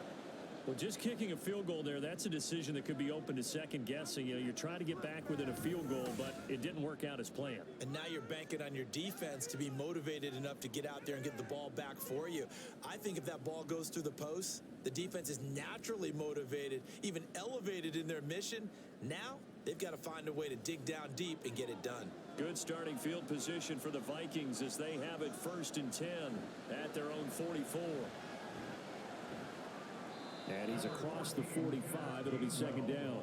Speaker 2: Well, just kicking a field goal there, that's a decision that could be open to second guessing. You know, you're trying to get back within a field goal, but it didn't work out as planned.
Speaker 3: And now you're banking on your defense to be motivated enough to get out there and get the ball back for you. I think if that ball goes through the post, the defense is naturally motivated, even elevated in their mission. Now they've got to find a way to dig down deep and get it done.
Speaker 2: Good starting field position for the Vikings as they have it 1st and 10 at their own 44. And he's across the 45. It'll be 2nd down.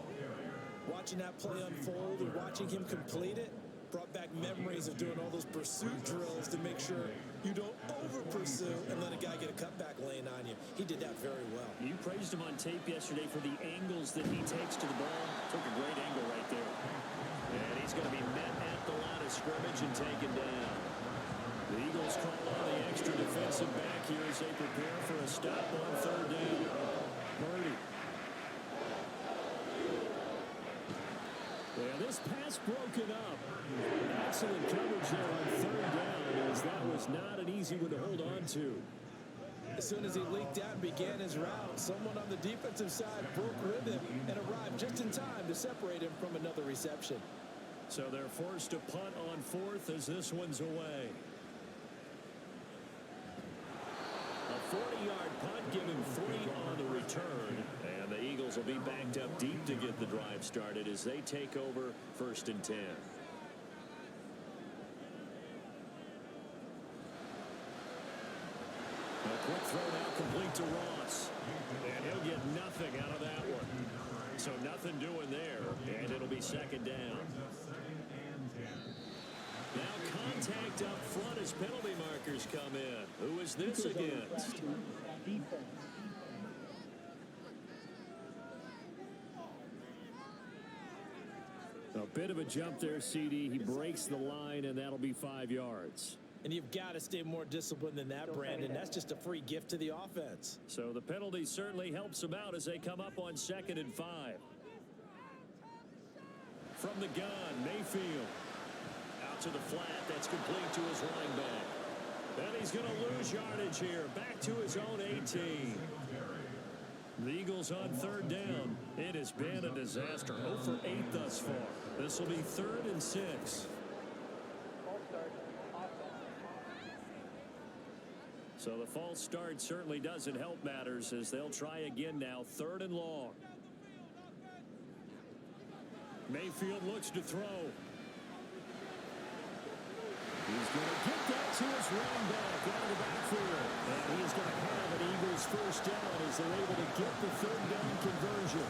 Speaker 3: Watching that play unfold and watching him complete it brought back memories of doing all those pursuit drills to make sure you don't over-pursue and let a guy get a cutback lane on you. He did that very well.
Speaker 2: You praised him on tape yesterday for the angles that he takes to the ball. Took a great angle right there. And he's going to be met at the line of scrimmage and taken down. The Eagles call on the extra defensive back here as they prepare for a stop on 3rd down. Purdy. Yeah, This pass broken up. Excellent coverage there on third down, as that was not an easy one to hold on to.
Speaker 3: As soon as he leaked out and began his route, someone on the defensive side broke with him and arrived just in time to separate him from another reception.
Speaker 2: So they're forced to punt on fourth as this one's away. A 40-yard punt, giving 3 on the return. And the Eagles will be backed up deep to get the drive started as they take over 1st and 10. A quick throw now complete to Ross. And he'll get nothing out of that one. So nothing doing there. And it'll be 2nd down. Now contact up front as penalty markers come in. Who is this against? A bit of a jump there, CD. He breaks the line, and that'll be 5 yards.
Speaker 3: And you've got to stay more disciplined than that, Brandon. That's just a free gift to the offense.
Speaker 2: So the penalty certainly helps them out as they come up on 2nd and 5. From the gun, Mayfield. Out to the flat. That's complete to his running back. Then he's going to lose yardage here. Back to his own 18. The Eagles on 3rd down. It has been a disaster. 0 for 8 thus far. This will be 3rd and 6. So the false start certainly doesn't help matters as they'll try again now. 3rd and long. Mayfield looks to throw. He's going to get that to his running back out of the backfield. And he's going to have an Eagles 1st down as they're able to get the 3rd down conversion.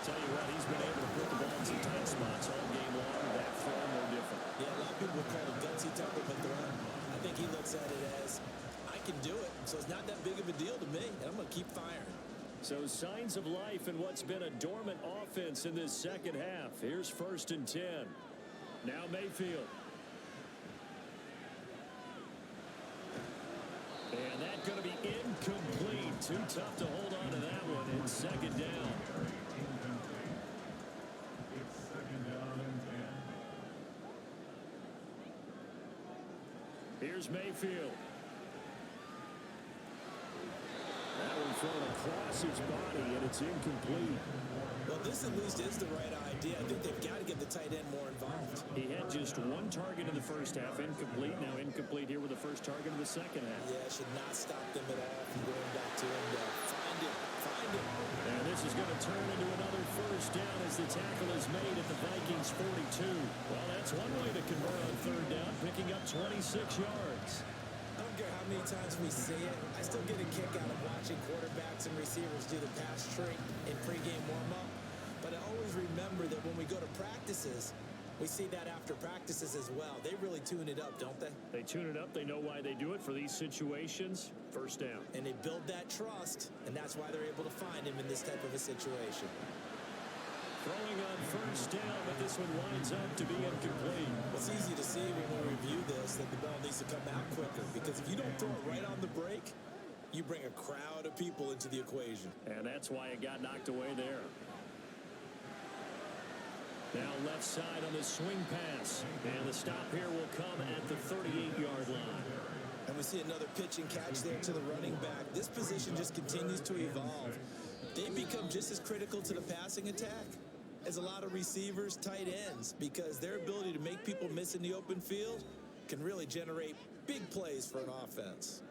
Speaker 2: Tell you what, he's been able to put the ball in some tight spots all game long. That throw no different.
Speaker 3: Yeah, a lot of people would call it gutsy type of a throw. I think he looks at it as, I can do it, so it's not that big of a deal to me, and I'm going to keep firing.
Speaker 2: So signs of life in what's been a dormant offense in this 2nd half. Here's 1st and 10. Now Mayfield. And that's going to be incomplete. Too tough to hold on to that one. It's 2nd down.
Speaker 6: It's 2nd down and 10.
Speaker 2: Here's Mayfield. That one thrown across his body, and it's incomplete.
Speaker 3: Well, this at least is the right idea. I think they've got to get the tight end more involved.
Speaker 2: He had just 1 target in the 1st half, incomplete. Now incomplete here with the 1st target in the 2nd half.
Speaker 3: Yeah, should not stop them at all from going back to him. Find him.
Speaker 2: And this is going to turn into another 1st down as the tackle is made at the Vikings 42. Well, that's one way to convert on 3rd down, picking up 26 yards.
Speaker 3: I don't care how many times we see it. I still get a kick out of watching quarterbacks and receivers do the pass trick in pregame warm-up. But I always remember that when we go to practices, we see that after practices as well. They really tune it up, don't they?
Speaker 2: They tune it up. They know why they do it for these situations. 1st down.
Speaker 3: And they build that trust, and that's why they're able to find him in this type of a situation.
Speaker 2: Throwing on 1st down, but this one winds up to be incomplete.
Speaker 3: It's easy to see when we review this that the ball needs to come out quicker, because if you don't throw it right on the break, you bring a crowd of people into the equation.
Speaker 2: And that's why it got knocked away there. Now left side on the swing pass. And the stop here will come at the 38-yard line.
Speaker 3: And we see another pitch and catch there to the running back. This position just continues to evolve. They become just as critical to the passing attack as a lot of receivers, tight ends, because their ability to make people miss in the open field can really generate big plays for an offense.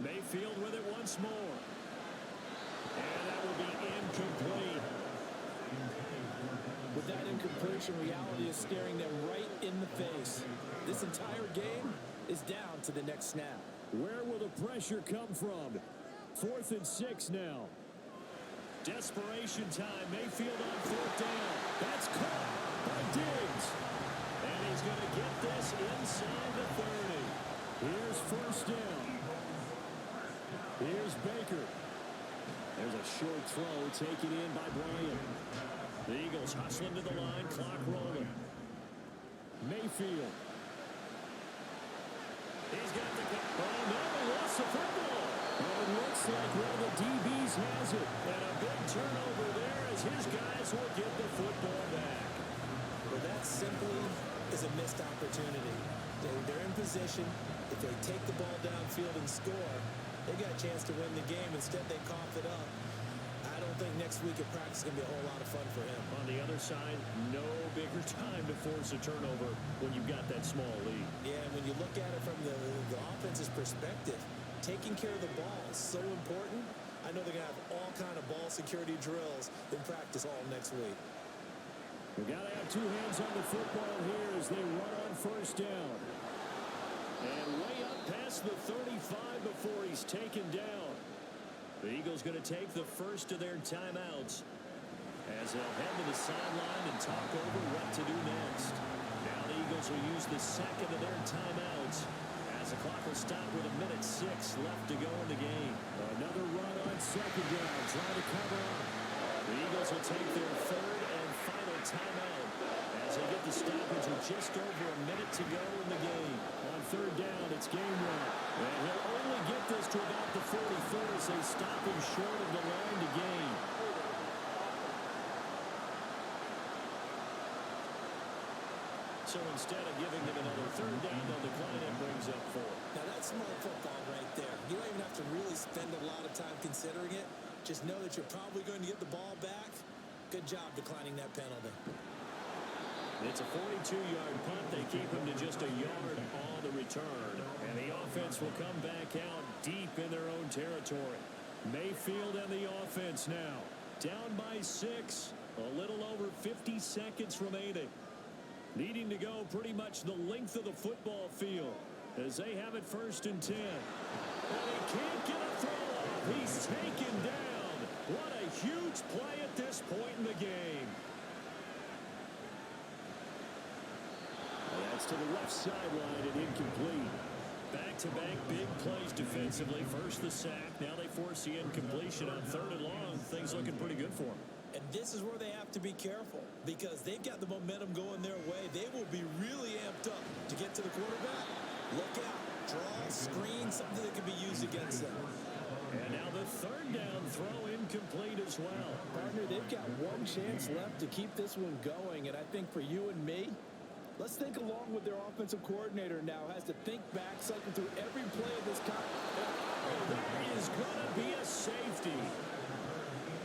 Speaker 2: Mayfield with it once more. And that will be incomplete.
Speaker 3: With that incompletion, reality is staring them right in the face. This entire game is down to the next snap.
Speaker 2: Where will the pressure come from? 4th and 6 now. Desperation time. Mayfield on 4th down. That's caught by Diggs. And he's going to get this inside the 30. Here's 1st down. Here's Baker. There's a short throw taken in by Bryant. The Eagles hustling to the line, clock rolling. Mayfield. He's got the... Oh, no, he lost the football. And it looks like one of the DBs has it. And a big turnover there as his guys Eagles will get the football back.
Speaker 3: Well, that simply is a missed opportunity. They're in position. If they take the ball downfield and score, they got a chance to win the game. Instead, they cough it up. I don't think next week at practice is going to be a whole lot of fun for him.
Speaker 2: On the other side, no bigger time to force a turnover when you've got that small lead.
Speaker 3: Yeah, and when you look at it from the offense's perspective, taking care of the ball is so important. I know they're going to have all kind of ball security drills in practice all next week.
Speaker 2: We've got to have two hands on the football here as they run on first down. And way up past the 35 before he's taken down. The Eagles going to take the first of their timeouts as they'll head to the sideline and talk over what to do next. Now the Eagles will use the second of their timeouts as the clock will stop with 1:06 left to go in the game. Another run on second down, trying to cover up. The Eagles will take their third and final timeout as they get the stoppage with just over 1 minute to go in the game. On third down, it's game one. And he'll only get this to about the 44 as they stop him short of the line to gain. So instead of giving them another third down, they'll decline and brings up 4.
Speaker 3: Now, that's smart football right there. You don't even have to really spend a lot of time considering it. Just know that you're probably going to get the ball back. Good job declining that penalty.
Speaker 2: It's a 42-yard punt. They keep him to just a yard on the return. And the offense will come back out deep in their own territory. Mayfield and the offense now. Down by 6. A little over 50 seconds remaining. Needing to go pretty much the length of the football field as they have it first and 10. And he can't get a throw off. He's taken down. What a huge play at this point in the game. That's to the left sideline and incomplete. Back-to-back big plays defensively. First the sack. Now they force the incompletion on third and long. Things looking pretty good for them.
Speaker 3: And this is where they have to be careful because they've got the momentum going their way. They will be really amped up to get to the quarterback. Look out. Draw, screen, something that can be used against them.
Speaker 2: And now the third down throw incomplete as well.
Speaker 7: Partner, they've got one chance left to keep this one going. And I think for you and me, let's think along with their offensive coordinator now. Has to think back, cycle through every play of this kind.
Speaker 2: Oh, there is going to be a safety.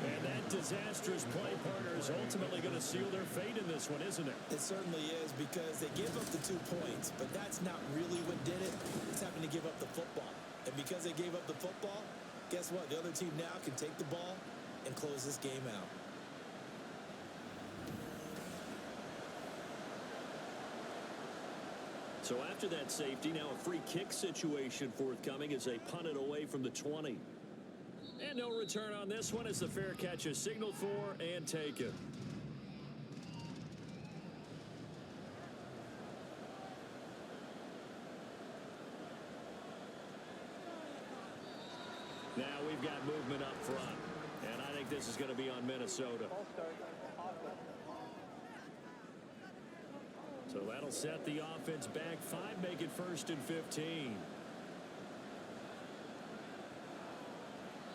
Speaker 2: And that disastrous play, partner, is ultimately going to seal their fate in this one, isn't it?
Speaker 3: It certainly is because they gave up the 2 points, but that's not really what did it. It's having to give up the football. And because they gave up the football, guess what? The other team now can take the ball and close this game out.
Speaker 2: So after that safety, now a free kick situation forthcoming as they punt it away from the 20. And no return on this one as the fair catch is signaled for and taken. Now we've got movement up front. And I think this is going to be on Minnesota.
Speaker 4: Ball start. Offense.
Speaker 2: So that'll set the offense back 5, make it first and 15.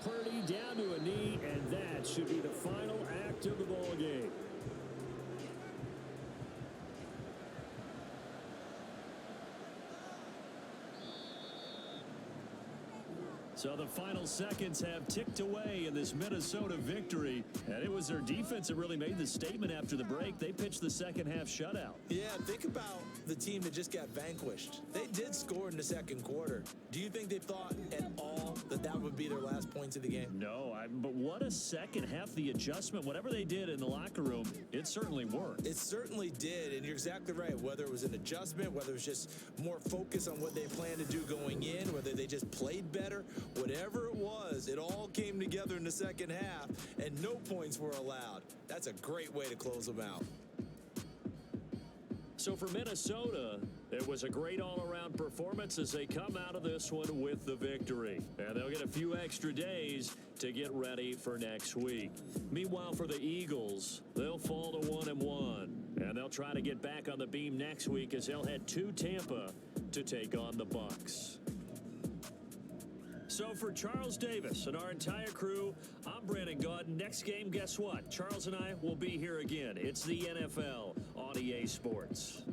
Speaker 2: Purdy down to a knee, and that should be the final act of the ball game. So the final seconds have ticked away in this Minnesota victory. And it was their defense that really made the statement after the break. They pitched the second half shutout.
Speaker 3: Yeah, think about the team that just got vanquished. They did score in the second quarter. Do you think they thought at all that that would be their last points of the game?
Speaker 2: No, but what a second half. The adjustment, whatever they did in the locker room, it certainly worked.
Speaker 3: It certainly did, and you're exactly right. Whether it was an adjustment, whether it was just more focus on what they planned to do going in, whether they just played better, whatever it was, it all came together in the second half, and no points were allowed. That's a great way to close them out.
Speaker 2: So for Minnesota, it was a great all-around performance as they come out of this one with the victory. And they'll get a few extra days to get ready for next week. Meanwhile, for the Eagles, they'll fall to 1-1. And they'll try to get back on the beam next week as they'll head to Tampa to take on the Bucs. So for Charles Davis and our entire crew, I'm Brandon Gaudin. Next game, guess what? Charles and I will be here again. It's the NFL on EA Sports.